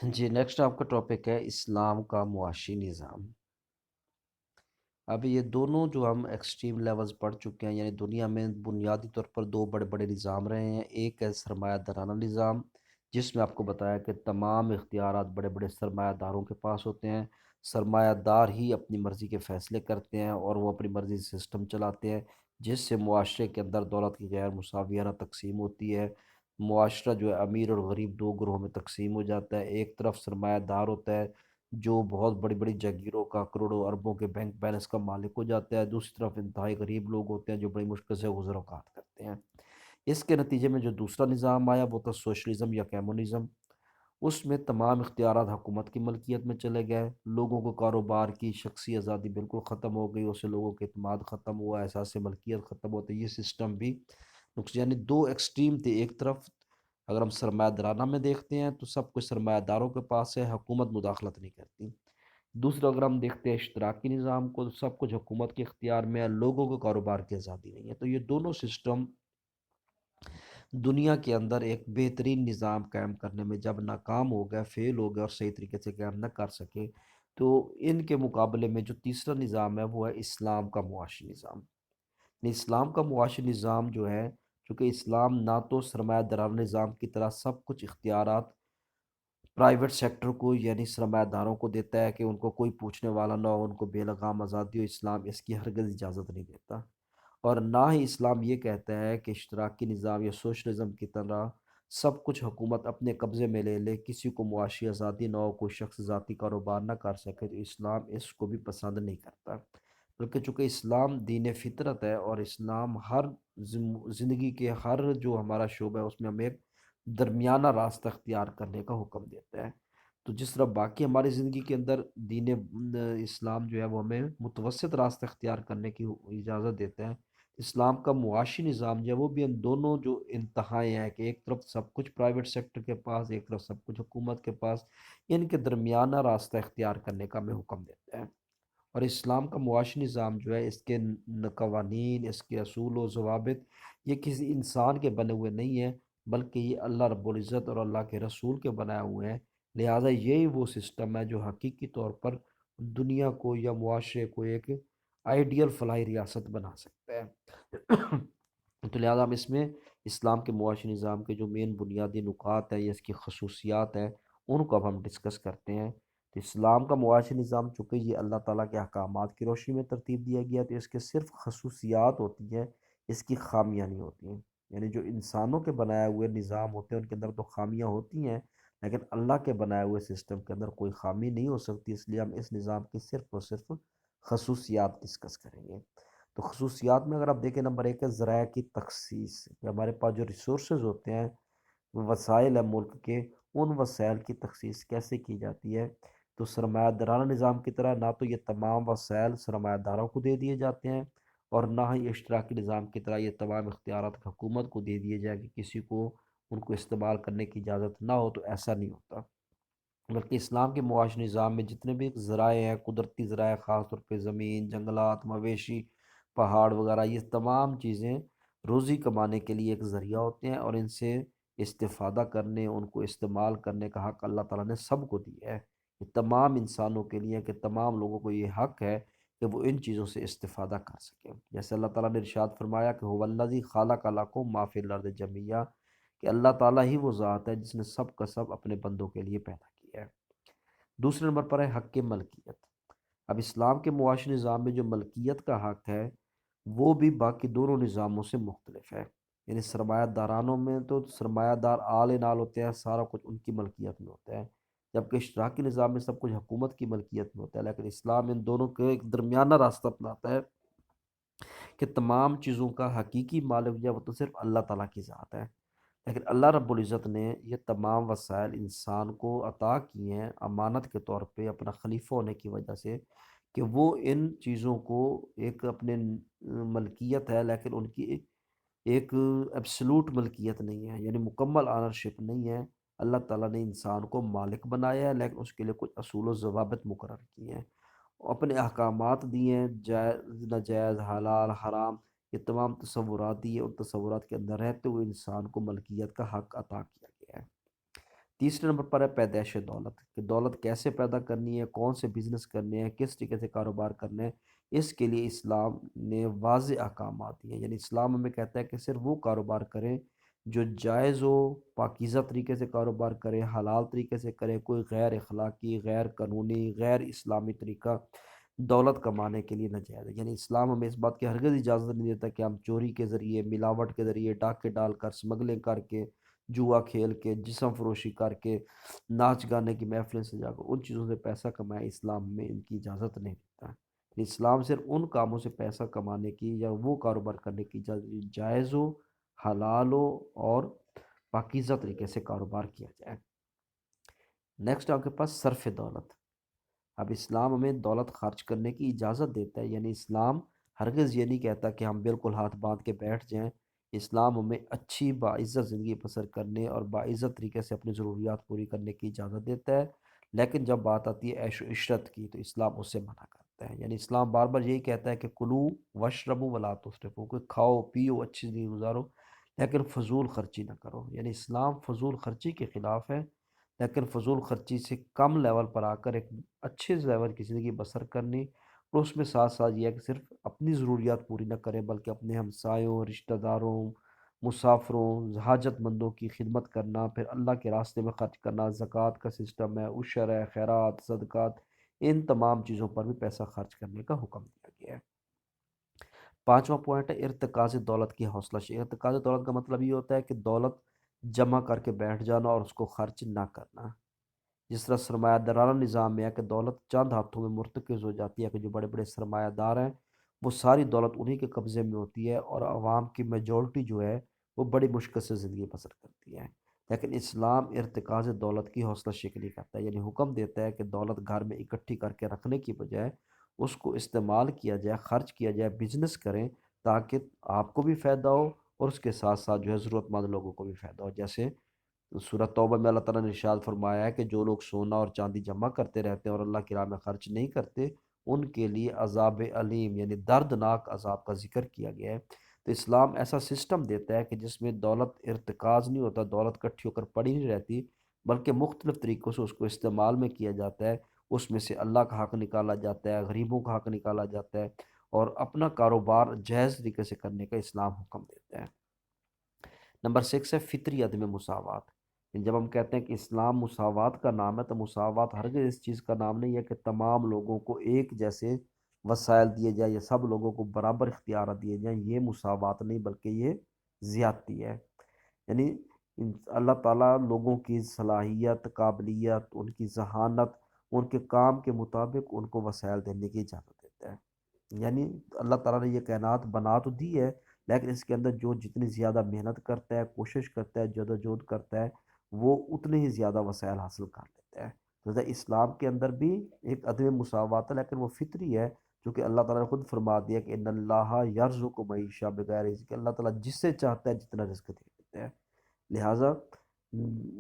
جی next آپ کا topic ہے اسلام کا معاشی نظام۔ ابھی یہ دونوں جو ہم ایکسٹریم لیولز پڑھ چکے ہیں، یعنی دنیا میں بنیادی طور پر دو بڑے بڑے نظام رہے ہیں۔ ایک ہے سرمایہ دارانہ نظام، جس میں آپ کو بتایا کہ تمام اختیارات بڑے بڑے سرمایہ داروں کے پاس ہوتے ہیں۔ سرمایہ دار ہی اپنی مرضی کے فیصلے کرتے ہیں اور وہ اپنی مرضی سے سسٹم چلاتے ہیں، جس سے معاشرے کے اندر دولت کی غیر مساویانہ تقسیم ہوتی ہے۔ معاشرہ جو ہے امیر اور غریب دو گروہوں میں تقسیم ہو جاتا ہے۔ ایک طرف سرمایہ دار ہوتا ہے جو بہت بڑی بڑی جاگیروں کا، کروڑوں اربوں کے بینک بیلنس کا مالک ہو جاتا ہے۔ دوسری طرف انتہائی غریب لوگ ہوتے ہیں جو بڑی مشکل سے گزر اوقات کرتے ہیں۔ اس کے نتیجے میں جو دوسرا نظام آیا وہ تھا سوشلزم یا کمیونزم۔ اس میں تمام اختیارات حکومت کی ملکیت میں چلے گئے، لوگوں کو کاروبار کی شخصی آزادی بالکل ختم ہو گئی، اس سے لوگوں کے اعتماد ختم ہوا، احساس ملکیت ختم ہوتا ہے۔ یہ سسٹم بھی یعنی دو ایکسٹریم تھے۔ ایک طرف اگر ہم سرمایہ دارانہ میں دیکھتے ہیں تو سب کچھ سرمایہ داروں کے پاس ہے، حکومت مداخلت نہیں کرتی۔ دوسرا اگر ہم دیکھتے ہیں اشتراکی نظام کو، تو سب کچھ حکومت کے اختیار میں ہے، لوگوں کو کاروبار کی آزادی نہیں ہے۔ تو یہ دونوں سسٹم دنیا کے اندر ایک بہترین نظام قائم کرنے میں جب ناکام ہو گئے، فیل ہو گئے اور صحیح طریقے سے قائم نہ کر سکے، تو ان کے مقابلے میں جو تیسرا نظام ہے وہ ہے اسلام کا معاشی نظام۔ اسلام کا معاشی نظام جو ہے، چونکہ اسلام نہ تو سرمایہ دارانہ نظام کی طرح سب کچھ اختیارات پرائیویٹ سیکٹر کو یعنی سرمایہ داروں کو دیتا ہے کہ ان کو کوئی پوچھنے والا نہ ہو، ان کو بے لگام آزادی ہو، اسلام اس کی ہرگز اجازت نہیں دیتا۔ اور نہ ہی اسلام یہ کہتا ہے کہ اشتراکی نظام یا سوشلزم کی طرح سب کچھ حکومت اپنے قبضے میں لے لے، کسی کو معاشی آزادی نہ ہو، کوئی شخص ذاتی کاروبار نہ کر سکے، تو اسلام اس کو بھی پسند نہیں کرتا۔ بلکہ چونکہ اسلام دین فطرت ہے اور اسلام ہر زندگی کے ہر جو ہمارا شعبہ ہے اس میں ہمیں ایک درمیانہ راستہ اختیار کرنے کا حکم دیتا ہے۔ تو جس طرح باقی ہماری زندگی کے اندر دین اسلام جو ہے وہ ہمیں متوسط راستہ اختیار کرنے کی اجازت دیتا ہے، اسلام کا معاشی نظام جو ہے وہ بھی ان دونوں جو انتہائیں ہیں کہ ایک طرف سب کچھ پرائیویٹ سیکٹر کے پاس، ایک طرف سب کچھ حکومت کے پاس، ان کے درمیانہ راستہ اختیار کرنے کا ہمیں حکم دیتا ہے۔ اور اسلام کا معاشی نظام جو ہے، اس کے قوانین، اس کے اصول و ضوابط، یہ کسی انسان کے بنے ہوئے نہیں ہیں، بلکہ یہ اللہ رب العزت اور اللہ کے رسول کے بنائے ہوئے ہیں۔ لہٰذا یہی وہ سسٹم ہے جو حقیقی طور پر دنیا کو یا معاشرے کو ایک آئیڈیل فلاحی ریاست بنا سکتا ہے۔ تو لہٰذا ہم اس میں اسلام کے معاشی نظام کے جو مین بنیادی نکات ہیں یا اس کی خصوصیات ہیں، ان کو اب ہم ڈسکس کرتے ہیں۔ تو اسلام کا معاشی نظام چونکہ یہ اللہ تعالیٰ کے احکامات کی روشنی میں ترتیب دیا گیا، تو اس کے صرف خصوصیات ہوتی ہیں، اس کی خامیاں نہیں ہوتی ہیں۔ یعنی جو انسانوں کے بنائے ہوئے نظام ہوتے ہیں ان کے اندر تو خامیاں ہوتی ہیں، لیکن اللہ کے بنائے ہوئے سسٹم کے اندر کوئی خامی نہیں ہو سکتی، اس لیے ہم اس نظام کی صرف اور صرف خصوصیات ڈسکس کریں گے۔ تو خصوصیات میں اگر آپ دیکھیں، نمبر ایک ہے ذرائع کی تخصیص، کہ ہمارے پاس جو ریسورسز ہوتے ہیں، وسائل ہیں ملک کے، ان وسائل کی تخصیص کیسے کی جاتی ہے؟ تو سرمایہ دارانہ نظام کی طرح نہ تو یہ تمام وسائل سرمایہ داروں کو دے دیے جاتے ہیں، اور نہ ہی اشتراکی نظام کی طرح یہ تمام اختیارات حکومت کو دے دیے جائیں کہ کسی کو ان کو استعمال کرنے کی اجازت نہ ہو، تو ایسا نہیں ہوتا۔ بلکہ اسلام کے معاشی نظام میں جتنے بھی ذرائع ہیں، قدرتی ذرائع، خاص طور پہ زمین، جنگلات، مویشی، پہاڑ وغیرہ، یہ تمام چیزیں روزی کمانے کے لیے ایک ذریعہ ہوتے ہیں، اور ان سے استفادہ کرنے، ان کو استعمال کرنے کا حق اللہ تعالیٰ نے سب کو دیا ہے۔ یہ تمام انسانوں کے لیے کہ تمام لوگوں کو یہ حق ہے کہ وہ ان چیزوں سے استفادہ کر سکیں۔ جیسے اللہ تعالیٰ نے ارشاد فرمایا کہ هو الذی خلق لکم ما فی الارض جمیعا، کہ اللہ تعالیٰ ہی وہ ذات ہے جس نے سب کا سب اپنے بندوں کے لیے پیدا کیا ہے۔ دوسرے نمبر پر ہے حق ملکیت۔ اب اسلام کے معاشی نظام میں جو ملکیت کا حق ہے وہ بھی باقی دونوں نظاموں سے مختلف ہے۔ یعنی سرمایہ دارانوں میں تو سرمایہ دار آل نال ہوتے ہیں، سارا کچھ ان کی ملکیت میں ہوتا ہے، جبکہ اشتراکی نظام میں سب کچھ حکومت کی ملکیت میں ہوتا ہے۔ لیکن اسلام ان دونوں کے ایک درمیانہ راستہ اپناتا ہے کہ تمام چیزوں کا حقیقی مالک جو ہے وہ تو صرف اللہ تعالیٰ کی ذات ہے، لیکن اللہ رب العزت نے یہ تمام وسائل انسان کو عطا کیے ہیں امانت کے طور پہ، اپنا خلیفہ ہونے کی وجہ سے، کہ وہ ان چیزوں کو ایک اپنے ملکیت ہے، لیکن ان کی ایک ایبسلوٹ ملکیت نہیں ہے، یعنی مکمل آنرشپ نہیں ہے۔ اللہ تعالیٰ نے انسان کو مالک بنایا ہے، لیکن اس کے لیے کچھ اصول و ضوابط مقرر کیے ہیں، اپنے احکامات دیے ہیں، جائز ناجائز، حلال حرام، یہ تمام تصورات دیے، ان تصورات کے اندر رہتے ہوئے انسان کو ملکیت کا حق عطا کیا گیا ہے۔ تیسرے نمبر پر ہے پیدائش دولت، کہ دولت کیسے پیدا کرنی ہے، کون سے بزنس کرنے ہیں، کس طریقے سے کاروبار کرنا ہے۔ اس کے لیے اسلام نے واضح احکامات دیے ہیں، یعنی اسلام ہمیں کہتا ہے کہ صرف وہ کاروبار کریں جو جائز ہو، پاکیزہ طریقے سے کاروبار کریں، حلال طریقے سے کریں، کوئی غیر اخلاقی، غیر قانونی، غیر اسلامی طریقہ دولت کمانے کے لیے ناجائز ہے۔ یعنی اسلام ہمیں اس بات کی ہرگز اجازت نہیں دیتا کہ ہم چوری کے ذریعے، ملاوٹ کے ذریعے، ڈاکے ڈال کر، اسمگلنگ کر کے، جوا کھیل کے، جسم فروشی کر کے، ناچ گانے کی محفلیں سجا کر ان چیزوں سے پیسہ کمائے۔ اسلام میں ان کی اجازت نہیں دیتا ہے۔ اسلام صرف ان کاموں سے پیسہ کمانے کی یا وہ کاروبار کرنے کی اجازت جائز ہو، حلال ہو اور پاکیزہ طریقے سے کاروبار کیا جائے۔ نیکسٹ آپ کے پاس صرف دولت۔ اب اسلام ہمیں دولت خرچ کرنے کی اجازت دیتا ہے، یعنی اسلام ہرگز یہ نہیں کہتا کہ ہم بالکل ہاتھ باندھ کے بیٹھ جائیں۔ اسلام ہمیں اچھی باعزت زندگی بسر کرنے اور باعزت طریقے سے اپنی ضروریات پوری کرنے کی اجازت دیتا ہے، لیکن جب بات آتی ہے عیش و عشرت کی تو اسلام اس سے منع کرتا ہے۔ یعنی اسلام بار بار یہی کہتا ہے کہ کلو وشربو ولا تسرفو، کہ کھاؤ پیو اچھی زندگی گزارو لیکن فضول خرچی نہ کرو۔ یعنی اسلام فضول خرچی کے خلاف ہے، لیکن فضول خرچی سے کم لیول پر آ کر ایک اچھے لیول کی زندگی بسر کرنی، اور اس میں ساتھ ساتھ یہ ہے کہ صرف اپنی ضروریات پوری نہ کریں بلکہ اپنے ہمسایوں، رشتہ داروں، مسافروں، حاجت مندوں کی خدمت کرنا، پھر اللہ کے راستے میں خرچ کرنا، زکوٰۃ کا سسٹم ہے، عشر ہے، خیرات، صدقات، ان تمام چیزوں پر بھی پیسہ خرچ کرنے کا حکم دیا گیا ہے۔ پانچواں پوائنٹ ہے ارتکاز دولت کی حوصلہ شی۔ ارتکاز دولت کا مطلب یہ ہوتا ہے کہ دولت جمع کر کے بیٹھ جانا اور اس کو خرچ نہ کرنا۔ جس طرح سرمایہ دارانہ نظام میں ہے کہ دولت چند ہاتھوں میں مرتکز ہو جاتی ہے، کہ جو بڑے بڑے سرمایہ دار ہیں وہ ساری دولت انہی کے قبضے میں ہوتی ہے اور عوام کی میجورٹی جو ہے وہ بڑی مشکل سے زندگی بسر کرتی ہے۔ لیکن اسلام ارتکاز دولت کی حوصلہ شکنی کرتا ہے، یعنی حکم دیتا ہے کہ دولت گھر میں اکٹھی کر کے رکھنے کی بجائے اس کو استعمال کیا جائے، خرچ کیا جائے، بزنس کریں تاکہ آپ کو بھی فائدہ ہو اور اس کے ساتھ ساتھ جو ہے ضرورت مند لوگوں کو بھی فائدہ ہو۔ جیسے سورۃ توبہ میں اللہ تعالیٰ نے ارشاد فرمایا ہے کہ جو لوگ سونا اور چاندی جمع کرتے رہتے ہیں اور اللہ کی راہ میں خرچ نہیں کرتے ان کے لیے عذاب علیم، یعنی دردناک عذاب کا ذکر کیا گیا ہے۔ تو اسلام ایسا سسٹم دیتا ہے کہ جس میں دولت ارتکاز نہیں ہوتا، دولت کٹھی ہو کر پڑی نہیں رہتی بلکہ مختلف طریقوں سے اس کو استعمال میں کیا جاتا ہے۔ اس میں سے اللہ کا حق نکالا جاتا ہے، غریبوں کا حق نکالا جاتا ہے اور اپنا کاروبار جائز طریقے سے کرنے کا اسلام حکم دیتا ہے۔ نمبر 6 ہے فطری عدم مساوات۔ جب ہم کہتے ہیں کہ اسلام مساوات کا نام ہے تو مساوات ہرگز اس چیز کا نام نہیں ہے کہ تمام لوگوں کو ایک جیسے وسائل دیے جائیں یا سب لوگوں کو برابر اختیارات دیے جائیں، یہ مساوات نہیں بلکہ یہ زیادتی ہے۔ یعنی اللہ تعالیٰ لوگوں کی صلاحیت، قابلیت، ان کی ذہانت، ان کے کام کے مطابق ان کو وسائل دینے کی اجازت دیتا ہے۔ یعنی اللہ تعالیٰ نے یہ کائنات بنا تو دی ہے لیکن اس کے اندر جو جتنی زیادہ محنت کرتا ہے، کوشش کرتا ہے، جدوجہد کرتا ہے، وہ اتنے ہی زیادہ وسائل حاصل کر لیتا ہے۔ لہذا اسلام کے اندر بھی ایک عدم مساوات ہے لیکن وہ فطری ہے، چونکہ اللہ تعالیٰ نے خود فرما دیا کہ ان اللہ یرزق من یشاء بغیر رزق، اللہ تعالیٰ جس سے چاہتا ہے جتنا رزق دے دیتا ہے۔ لہٰذا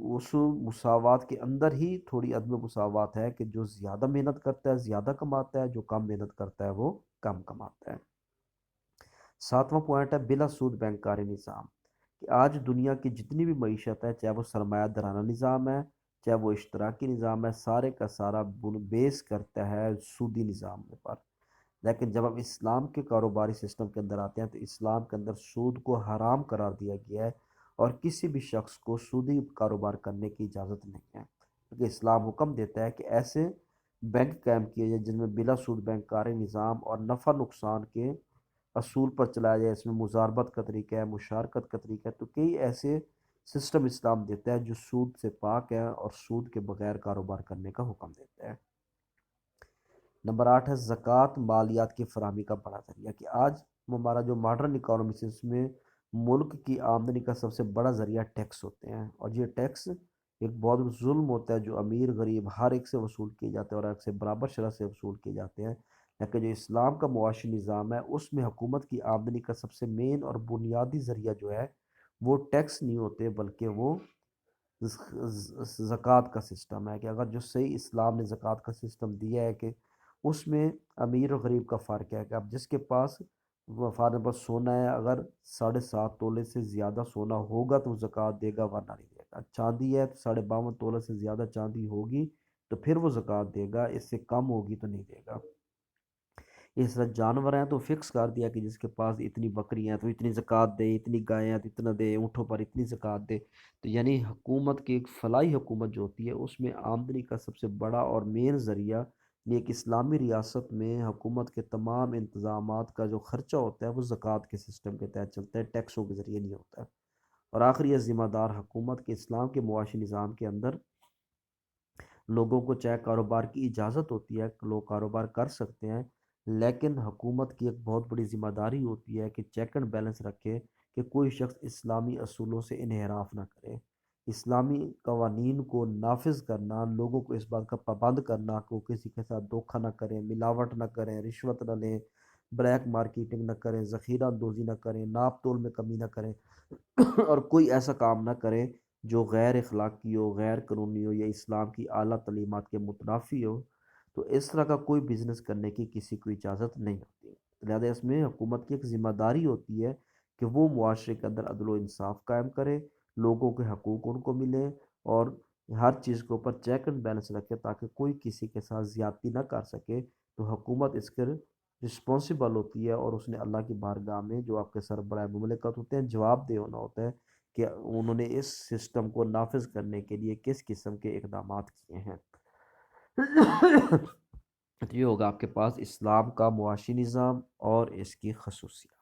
اس مساوات کے اندر ہی تھوڑی عدم مساوات ہے کہ جو زیادہ محنت کرتا ہے زیادہ کماتا ہے، جو کم محنت کرتا ہے وہ کم کماتا ہے۔ ساتواں پوائنٹ ہے بلا سود بینکاری نظام، کہ آج دنیا کی جتنی بھی معیشت ہے، چاہے وہ سرمایہ دارانہ نظام ہے، چاہے وہ اشتراکی نظام ہے، سارے کا سارا بیس کرتا ہے سودی نظام پر۔ لیکن جب ہم اسلام کے کاروباری سسٹم کے اندر آتے ہیں تو اسلام کے اندر سود کو حرام قرار دیا گیا ہے اور کسی بھی شخص کو سودی کاروبار کرنے کی اجازت نہیں ہے، کیونکہ اسلام حکم دیتا ہے کہ ایسے بینک قائم کیے جائے جن میں بلا سود بینکاری نظام اور نفع نقصان کے اصول پر چلایا جائے، اس میں مزاربت کا طریقہ ہے، مشارکت کا طریقہ ہے، تو کئی ایسے سسٹم اسلام دیتا ہے جو سود سے پاک ہے اور سود کے بغیر کاروبار کرنے کا حکم دیتا ہے۔ نمبر 8 ہے زکوٰۃ مالیات کی فراہمی کا بڑا ذریعہ، کہ آج ہمارا جو ماڈرن اکانومی ہے اس میں ملک کی آمدنی کا سب سے بڑا ذریعہ ٹیکس ہوتے ہیں، اور یہ ٹیکس ایک بہت ظلم ہوتا ہے جو امیر غریب ہر ایک سے وصول کیے جاتے ہیں اور ہر ایک سے برابر شرح سے وصول کیے جاتے ہیں۔ لیکن جو اسلام کا معاشی نظام ہے اس میں حکومت کی آمدنی کا سب سے مین اور بنیادی ذریعہ جو ہے وہ ٹیکس نہیں ہوتے بلکہ وہ زکوٰۃ کا سسٹم ہے، کہ اگر جو صحیح اسلام نے زکوٰۃ کا سسٹم دیا ہے کہ اس میں امیر و غریب کا فرق ہے، کہ اب جس کے پاس فارغ بس سونا ہے، اگر 7.5 تولے سے زیادہ سونا ہوگا تو وہ زکوٰۃ دے گا ورنہ نہیں دے چاندی ہے تو 52.5 تولہ سے زیادہ چاندی ہوگی تو پھر وہ زکوٰۃ دے گا، اس سے کم ہوگی تو نہیں دے گا۔ اس طرح جانور ہیں تو فکس کر دیا کہ جس کے پاس اتنی بکریاں ہیں تو اتنی زکوٰۃ دے، اتنی گائیں ہیں تو اتنا دے، اونٹوں پر اتنی زکوٰۃ دے۔ تو یعنی حکومت کی ایک فلاحی حکومت جو ہوتی ہے اس میں آمدنی کا سب سے بڑا اور مین ذریعہ یہ ایک اسلامی ریاست میں حکومت کے تمام انتظامات کا جو خرچہ ہوتا ہے وہ زکوٰۃ کے سسٹم کے تحت چلتا ہے، ٹیکسوں کے ذریعے نہیں ہوتا ہے۔ اور آخری یہ ذمہ دار حکومت کے اسلام کے معاشی نظام کے اندر لوگوں کو چاہے کاروبار کی اجازت ہوتی ہے، لوگ کاروبار کر سکتے ہیں، لیکن حکومت کی ایک بہت بڑی ذمہ داری ہوتی ہے کہ چیک اینڈ بیلنس رکھے کہ کوئی شخص اسلامی اصولوں سے انحراف نہ کرے، اسلامی قوانین کو نافذ کرنا، لوگوں کو اس بات کا پابند کرنا کہ وہ کسی کے ساتھ دھوکہ نہ کریں، ملاوٹ نہ کریں، رشوت نہ لیں، بلیک مارکیٹنگ نہ کریں، ذخیرہ اندوزی نہ کریں، ناپ تول میں کمی نہ کریں اور کوئی ایسا کام نہ کریں جو غیر اخلاقی ہو، غیر قانونی ہو یا اسلام کی اعلیٰ تعلیمات کے متنافی ہو۔ تو اس طرح کا کوئی بزنس کرنے کی کسی کو اجازت نہیں ہوتی۔ لہذا اس میں حکومت کی ایک ذمہ داری ہوتی ہے کہ وہ معاشرے کے اندر عدل و انصاف قائم کرے، لوگوں کے حقوق ان کو ملے، اور ہر چیز کے اوپر چیک اینڈ بیلنس رکھے تاکہ کوئی کسی کے ساتھ زیادتی نہ کر سکے۔ تو حکومت اس کے رسپانسبل ہوتی ہے اور اس نے اللہ کی بارگاہ میں جو آپ کے سربراہ مملکت ہوتے ہیں جواب دہ ہونا ہوتا ہے کہ انہوں نے اس سسٹم کو نافذ کرنے کے لیے کس قسم کے اقدامات کیے ہیں۔ تو یہ ہوگا آپ کے پاس اسلام کا معاشی نظام اور اس کی خصوصیات۔